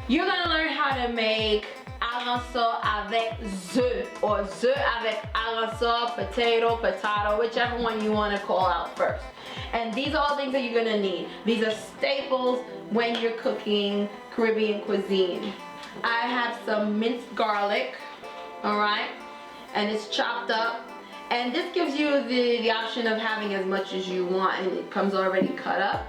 You're gonna learn how to make arancel avec œufs, or œufs avec arancel, potato, whichever one you want to call out first. And these are all things that you're gonna need. These are staples when you're cooking Caribbean cuisine. I have some minced garlic, alright, and it's chopped up. And this gives you the option of having as much as you want, and it comes already cut up.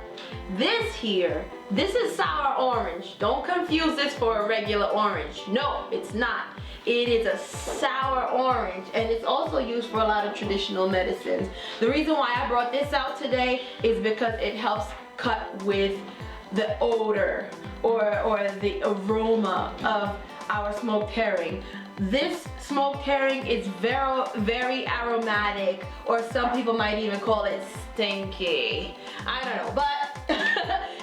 This here, this is sour orange. Don't confuse this for a regular orange. No, it's not. It is a sour orange, and it's also used for a lot of traditional medicines. The reason why I brought this out today is because it helps cut with the odor or the aroma of our smoked herring. This smoked herring is very, very aromatic, or some people might even call it stinky. I don't know, but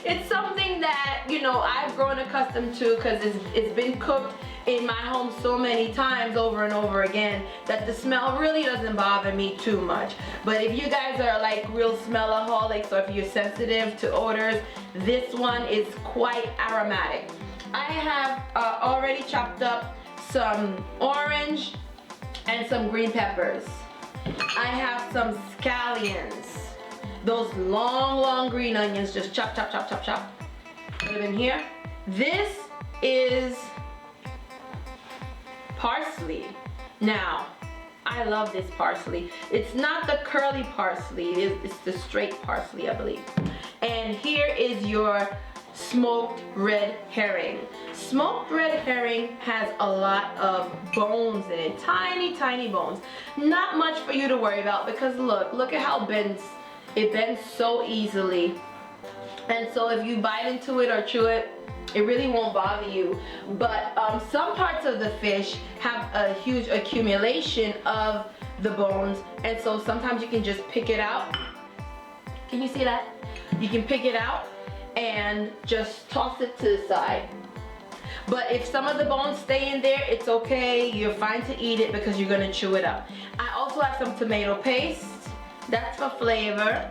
it's something that, you know, I've grown accustomed to because it's been cooked in my home so many times over and over again that the smell really doesn't bother me too much. But if you guys are like real smellaholics, or if you're sensitive to odors, this one is quite aromatic. I have already chopped up some orange and some green peppers. I have some scallions. Those long green onions, just chop. Put them in here. This is parsley. Now, I love this parsley. It's not the curly parsley, it's the straight parsley, I believe. And here is your smoked red herring. Smoked red herring has a lot of bones in it, tiny bones. Not much for you to worry about because look at how it bends so easily. And so if you bite into it or chew it, it really won't bother you. But some parts of the fish have a huge accumulation of the bones, and so sometimes you can just pick it out. Can you see that? You can pick it out and just toss it to the side. But if some of the bones stay in there, it's okay. You're fine to eat it because you're gonna chew it up. I also have some tomato paste. That's for flavor.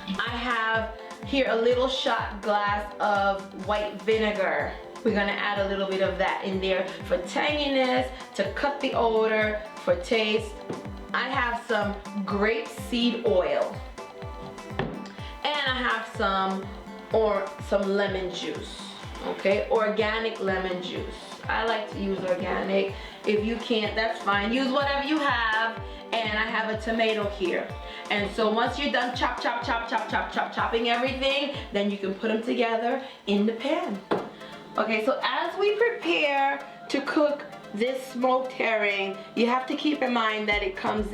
I have here a little shot glass of white vinegar. We're gonna add a little bit of that in there for tanginess, to cut the odor, for taste. I have some grapeseed oil. And I have some lemon juice, okay? Organic lemon juice. I like to use organic. If you can't, that's fine. Use whatever you have. And I have a tomato here. And so once you're done chopping everything, then you can put them together in the pan. Okay, so as we prepare to cook this smoked herring, you have to keep in mind that it comes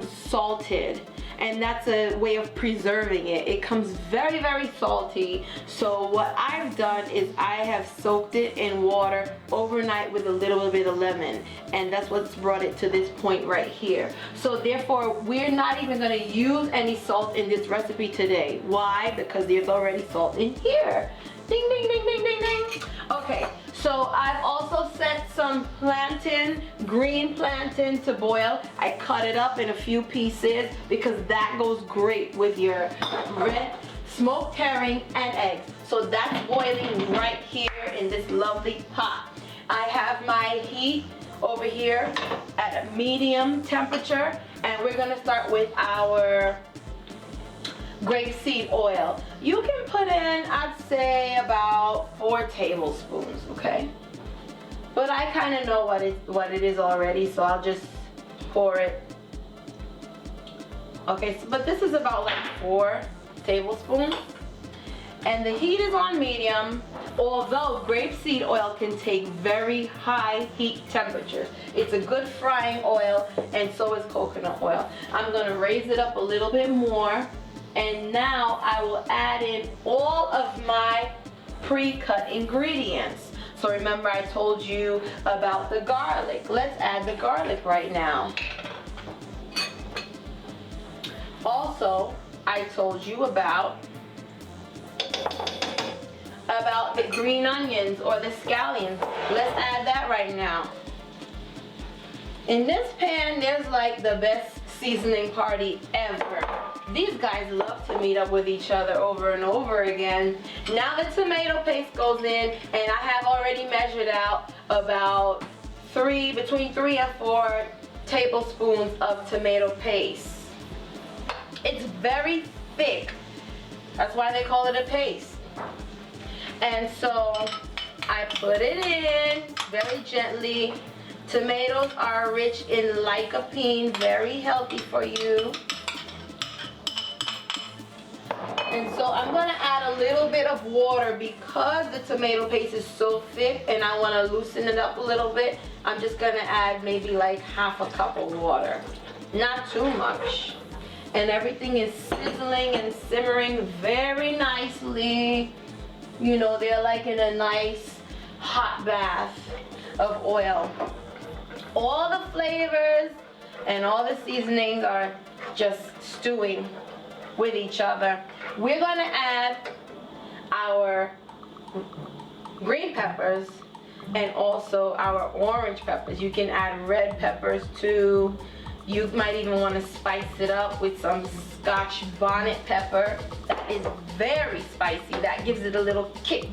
salted. And that's a way of preserving it. It comes very salty. So what I've done is I have soaked it in water overnight with a little bit of lemon, and that's what's brought it to this point right here. So therefore, we're not even gonna use any salt in this recipe today. Why? Because there's already salt in here. Ding, ding, ding, ding, ding, ding. Okay, so I've also set some plantain, green plantain, to boil. I cut it up in a few pieces because that goes great with your red smoked herring and eggs. So that's boiling right here in this lovely pot. I have my heat over here at a medium temperature, and we're gonna start with our grapeseed oil. You can put in, I'd say, about 4 tablespoons, okay? But I kind of know what it is already, so I'll just pour it. Okay, so, but this is about like 4 tablespoons. And the heat is on medium, although grapeseed oil can take very high heat temperatures. It's a good frying oil, and so is coconut oil. I'm gonna raise it up a little bit more. And now I will add in all of my pre-cut ingredients. So remember I told you about the garlic. Let's add the garlic right now. Also, I told you about the green onions or the scallions. Let's add that right now. In this pan, there's like the best seasoning party ever. these guys love to meet up with each other over and over again. Now the tomato paste goes in, and I have already measured out about between 3 and 4 tablespoons of tomato paste. It's very thick. That's why they call it a paste. And so I put it in very gently. Tomatoes are rich in lycopene, very healthy for you. And so I'm going to add a little bit of water because the tomato paste is so thick and I want to loosen it up a little bit. I'm just going to add maybe like half a cup of water. Not too much. And everything is sizzling and simmering very nicely. You know, they're like in a nice hot bath of oil. All the flavors and all the seasonings are just stewing with each other. We're going to add our green peppers and also our orange peppers. You can add red peppers too. You might even want to spice it up with some Scotch bonnet pepper. That is very spicy. That gives it a little kick.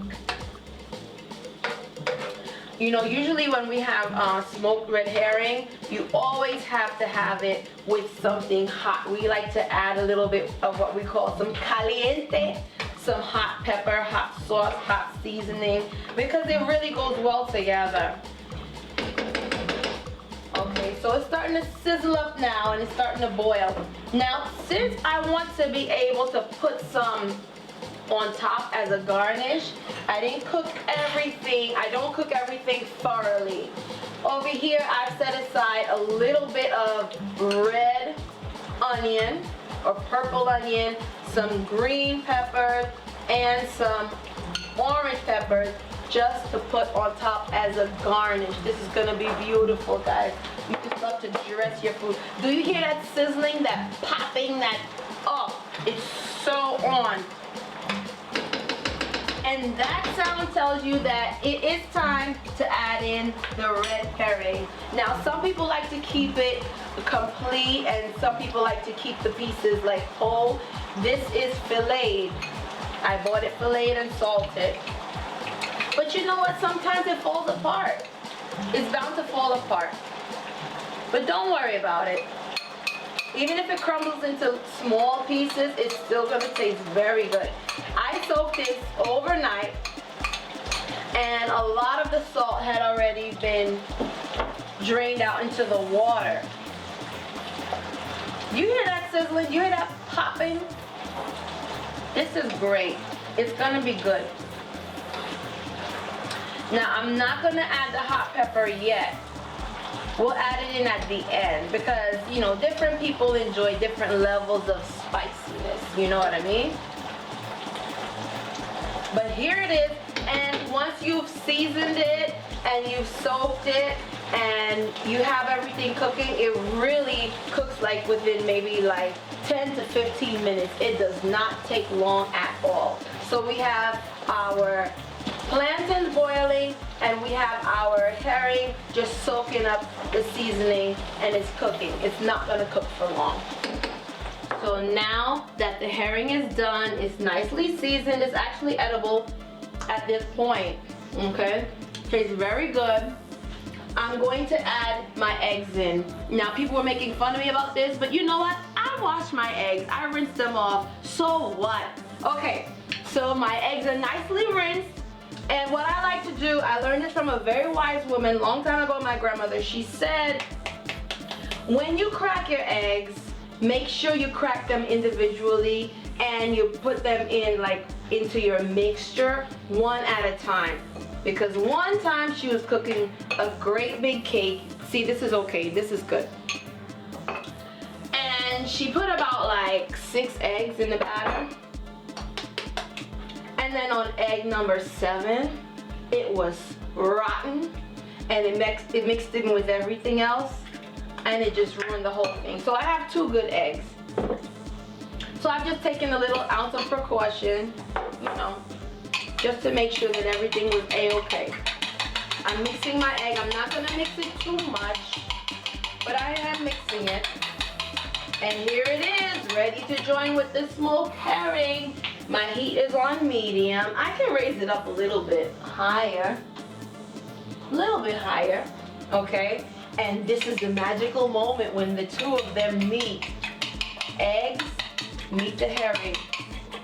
You know, usually when we have smoked red herring, you always have to have it with something hot. We like to add a little bit of what we call some caliente, some hot pepper, hot sauce, hot seasoning, because it really goes well together. Okay, so it's starting to sizzle up now and it's starting to boil. Now, since I want to be able to put some on top as a garnish, I didn't cook everything. I don't cook everything thoroughly. Over here, I've set aside a little bit of red onion or purple onion, some green peppers, and some orange peppers just to put on top as a garnish. This is gonna be beautiful, guys. You just love to dress your food. Do you hear that sizzling, that popping, that, oh, it's so on. And that sound tells you that it is time to add in the red herring. Now, some people like to keep it complete and some people like to keep the pieces like whole. This is filleted. I bought it filleted and salted. But you know what? Sometimes it falls apart. It's bound to fall apart. But don't worry about it. Even if it crumbles into small pieces, it's still going to taste very good. I soaked this overnight, and a lot of the salt had already been drained out into the water. You hear that sizzling? You hear that popping? This is great. It's going to be good. Now, I'm not going to add the hot pepper yet. We'll add it in at the end because, you know, different people enjoy different levels of spiciness. You know what I mean? But here it is, and once you've seasoned it and you've soaked it and you have everything cooking, it really cooks like within maybe like 10 to 15 minutes. It does not take long at all. So we have our plantains boiling and we have our herring just soaking up the seasoning and it's cooking. It's not gonna cook for long. So now that the herring is done, it's nicely seasoned, it's actually edible at this point, okay? Tastes very good. I'm going to add my eggs in. Now people were making fun of me about this, but you know what? I wash my eggs, I rinse them off, so what? Okay, so my eggs are nicely rinsed. And what I like to do, I learned this from a very wise woman long time ago, my grandmother. She said, when you crack your eggs, make sure you crack them individually and you put them in like into your mixture one at a time. Because one time she was cooking a great big cake. See, this is okay, this is good. And she put about like 6 eggs in the batter. And then on egg number 7, it was rotten and it mixed in with everything else and it just ruined the whole thing. So I have 2 good eggs. So I've just taken a little ounce of precaution, you know, just to make sure that everything was a-okay. I'm mixing my egg. I'm not gonna mix it too much, but I am mixing it. And here it is, ready to join with the smoked herring. My heat is on medium. I can raise it up a little bit higher. A little bit higher, okay? And this is the magical moment when the two of them meet. Eggs meet the herring.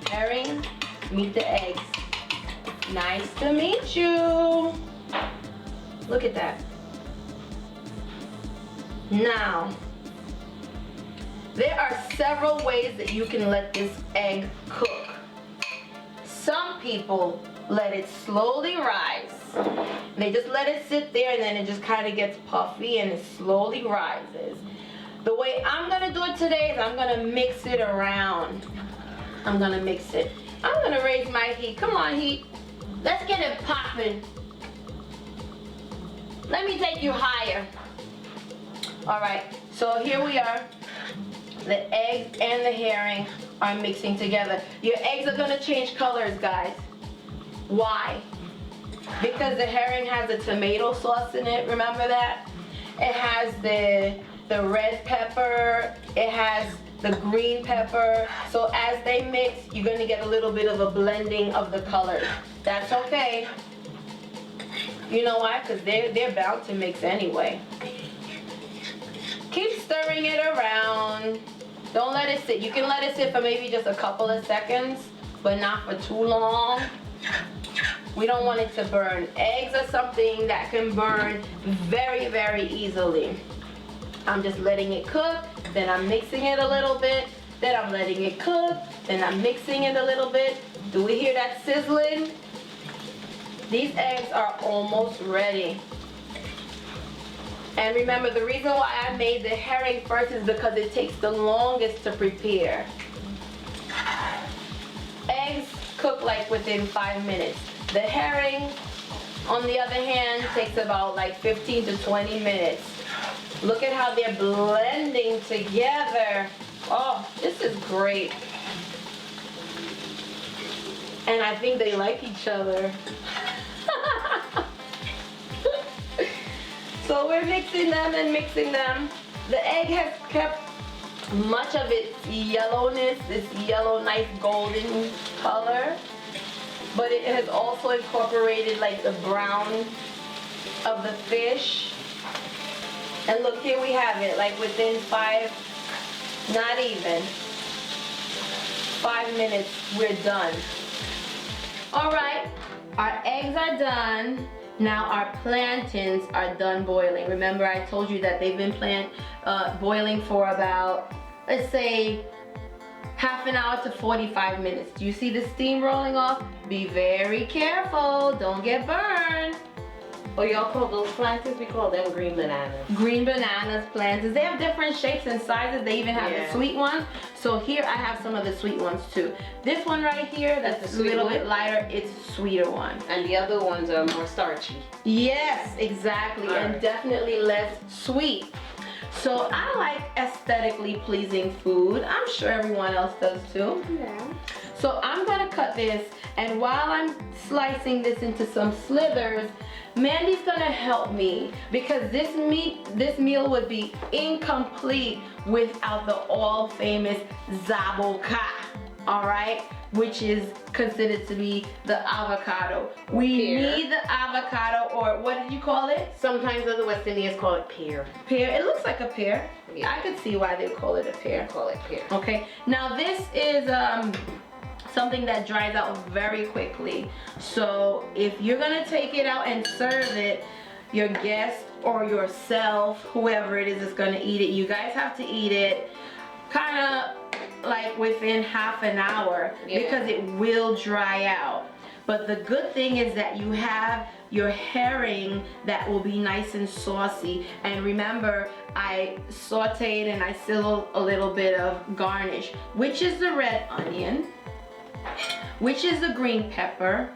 Herring meet the eggs. Nice to meet you. Look at that. Now, there are several ways that you can let this egg cook. Some people let it slowly rise. They just let it sit there and then it just kind of gets puffy and it slowly rises. The way I'm gonna do it today is I'm gonna mix it around. I'm gonna mix it. I'm gonna raise my heat. Come on, heat. Let's get it popping. Let me take you higher. All right, so here we are. The eggs and the herring are mixing together. Your eggs are gonna change colors, guys. Why? Because the herring has a tomato sauce in it, remember that? It has the red pepper, it has the green pepper. So as they mix, you're gonna get a little bit of a blending of the colors. That's okay. You know why? Because they're bound to mix anyway. Keep stirring it around. Don't let it sit. You can let it sit for maybe just a couple of seconds, but not for too long. We don't want it to burn. Eggs are something that can burn very, very easily. I'm just letting it cook, then I'm mixing it a little bit, then I'm letting it cook, then I'm mixing it a little bit. Do we hear that sizzling? These eggs are almost ready. And remember, the reason why I made the herring first is because it takes the longest to prepare. Eggs cook like within 5 minutes. The herring, on the other hand, takes about like 15 to 20 minutes. Look at how they're blending together. Oh, this is great. And I think they like each other. So we're mixing them and mixing them. The egg has kept much of its yellowness, this yellow, nice golden color. But it has also incorporated like the brown of the fish. And look, here we have it, like within 5, not even, 5 minutes, we're done. All right, our eggs are done. Now our plantains are done boiling. Remember, I told you that they've been boiling for about, let's say, half an hour to 45 minutes. Do you see the steam rolling off? Be very careful, don't get burned. Oh, y'all call those plantains? We call them green bananas. Green bananas, plantains. They have different shapes and sizes. They even have the sweet ones. So here I have some of the sweet ones too. This one right here, that's a little bit lighter, it's a sweeter one. And the other ones are more starchy. Yes, exactly, and definitely less sweet. So I like aesthetically pleasing food. I'm sure everyone else does too. Yeah. So I'm gonna cut this, and while I'm slicing this into some slithers, Mandy's gonna help me because this meal would be incomplete without the all famous zaboka, all right? Which is considered to be the avocado. We need the avocado, or what did you call it? Sometimes other West Indians call it pear. Pear, it looks like a pear. Yeah. I could see why they call it a pear. Call it pear. Okay, now this is something that dries out very quickly. So if you're gonna take it out and serve it, your guest or yourself, whoever it is gonna eat it, you guys have to eat it kind of like within half an hour because it will dry out. But the good thing is that you have your herring that will be nice and saucy. And remember, I sauteed and I sizzled a little bit of garnish, which is the red onion, which is the green pepper,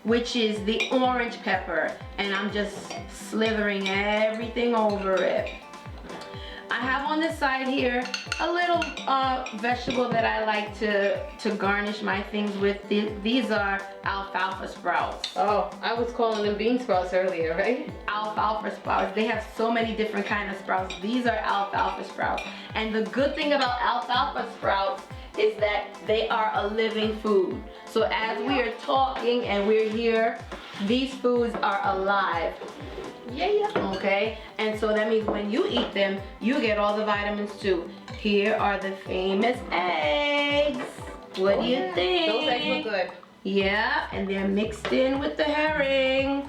which is the orange pepper, and I'm just slithering everything over it. I have on the side here a little vegetable that I like to garnish my things with. These are alfalfa sprouts. Oh, I was calling them bean sprouts earlier, right? Alfalfa sprouts. They have so many different kinds of sprouts. These are alfalfa sprouts. And the good thing about alfalfa sprouts is that they are a living food. So as we are talking and we're here, these foods are alive. Yeah. Okay? And so that means when you eat them, you get all the vitamins too. Here are the famous eggs. What do you think? Those eggs look good. Yeah, and they're mixed in with the herring.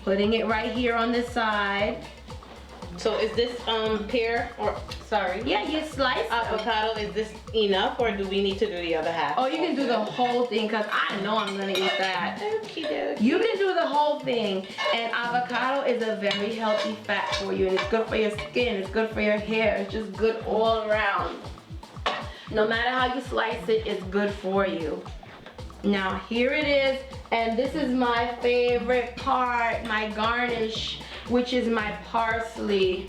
Putting it right here on this side. So is this pear or sorry? Yeah, you slice them. Avocado, is this enough or do we need to do the other half? Oh, you can do the whole thing because I know I'm gonna eat that. Okey-dokey. You can do the whole thing. And avocado is a very healthy fat for you, and it's good for your skin, it's good for your hair, it's just good all around. No matter how you slice it, it's good for you. Now here it is, and this is my favorite part, my garnish, which is my parsley.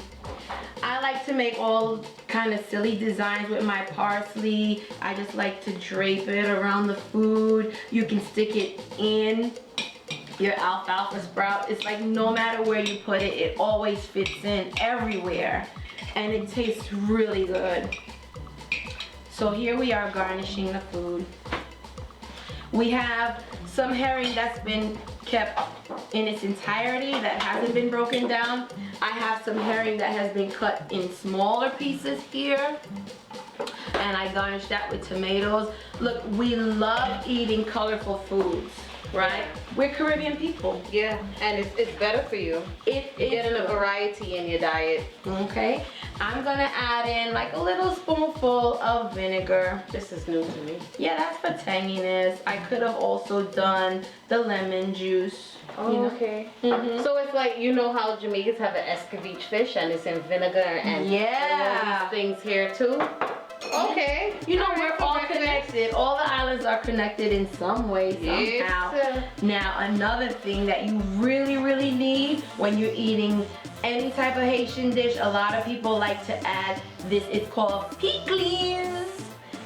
I like to make all kind of silly designs with my parsley. I just like to drape it around the food. You can stick it in your alfalfa sprout. It's like no matter where you put it, it always fits in everywhere. And it tastes really good. So here we are garnishing the food. We have some herring that's been kept in its entirety that hasn't been broken down. I have some herring that has been cut in smaller pieces here. And I garnish that with tomatoes. Look, we love eating colorful foods, right? We're Caribbean people. Yeah, and it's better for you. You're getting a variety in your diet. Okay, I'm gonna add in like a little spoonful of vinegar. This is new to me. Yeah, that's for tanginess. I could have also done the lemon juice. Oh, you know? okay. Mhm. So it's like, you know how Jamaicans have an escovitch fish and it's in vinegar and Yeah. all these things here too? Okay. You know, All right, we're all correct. connected. All the islands are connected in some way, somehow. Yes. Now, another thing that you really, really need when you're eating any type of Haitian dish, a lot of people like to add this. It's called pickles.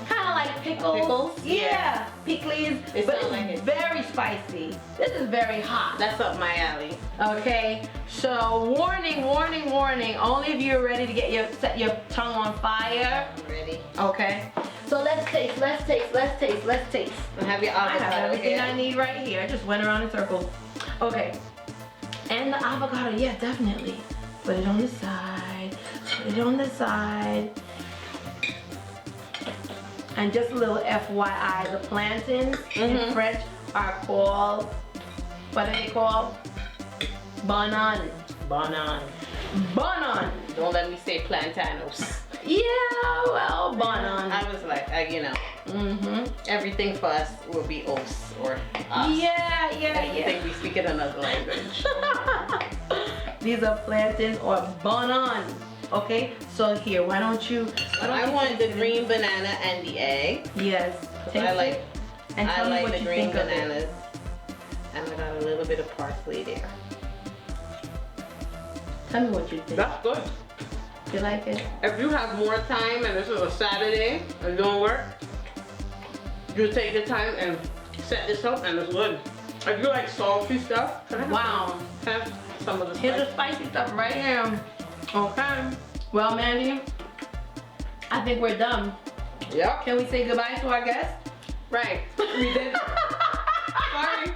Kind of like pickles. Pickles? Yeah, pickles. It But sounds like it's it. very spicy. This is very hot. That's up my alley. Okay, so warning, warning, warning. Only if you're ready to set your tongue on fire. I'm ready. Okay, so let's taste, let's taste, let's taste, let's taste. And have your I have avocado everything here. I need right here. I just went around in circles. Okay, and the avocado, yeah, definitely. Put it on the side, put it on the side. And just a little FYI, the plantains in French are called, what are they called? Banan. Banan. Banan. Don't let me say plantanos. Yeah, well, banan. I was like, everything for us will be os or us. Yeah. Everything we speak in another language. These are plantains or banan. Okay, so here, why don't you I want the green banana and the egg. Yes. Take I it like and tell me the what you green think of it. bananas. And I got a little bit of parsley there. Tell me what you think. That's good. You like it? If you have more time and this is a Saturday and don't work, you take the time and set this up and it's good. If you like salty stuff, Wow. have some of the Here's the spice. spicy stuff right here. Okay. Well, Mandy, I think we're done. Yep. Can we say goodbye to our guests? Right. We did. Sorry.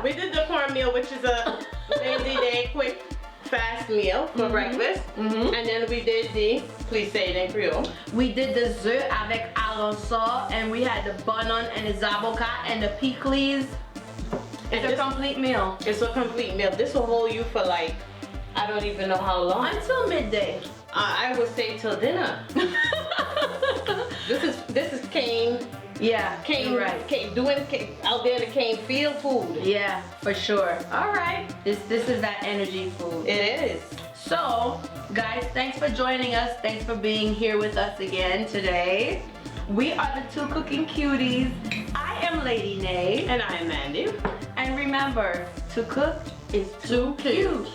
We did the cornmeal, which is a lazy day, quick, fast meal for breakfast. And then we did the, please say it in Creole. We did the œufs avec alençon, and we had the banan and the zaboka and the pickles. It's a complete meal. It's a complete meal. This will hold you for like, I don't even know how long. Until midday. I would say till dinner. This is cane. Yeah, Cane, right. doing out there the cane field food. Yeah, for sure. All right. This is that energy food. It is. So, guys, thanks for joining us. Thanks for being here with us again today. We are the Two Cooking Cuties. I am Lady Nay. And I am Mandy. And remember, to cook is too cute.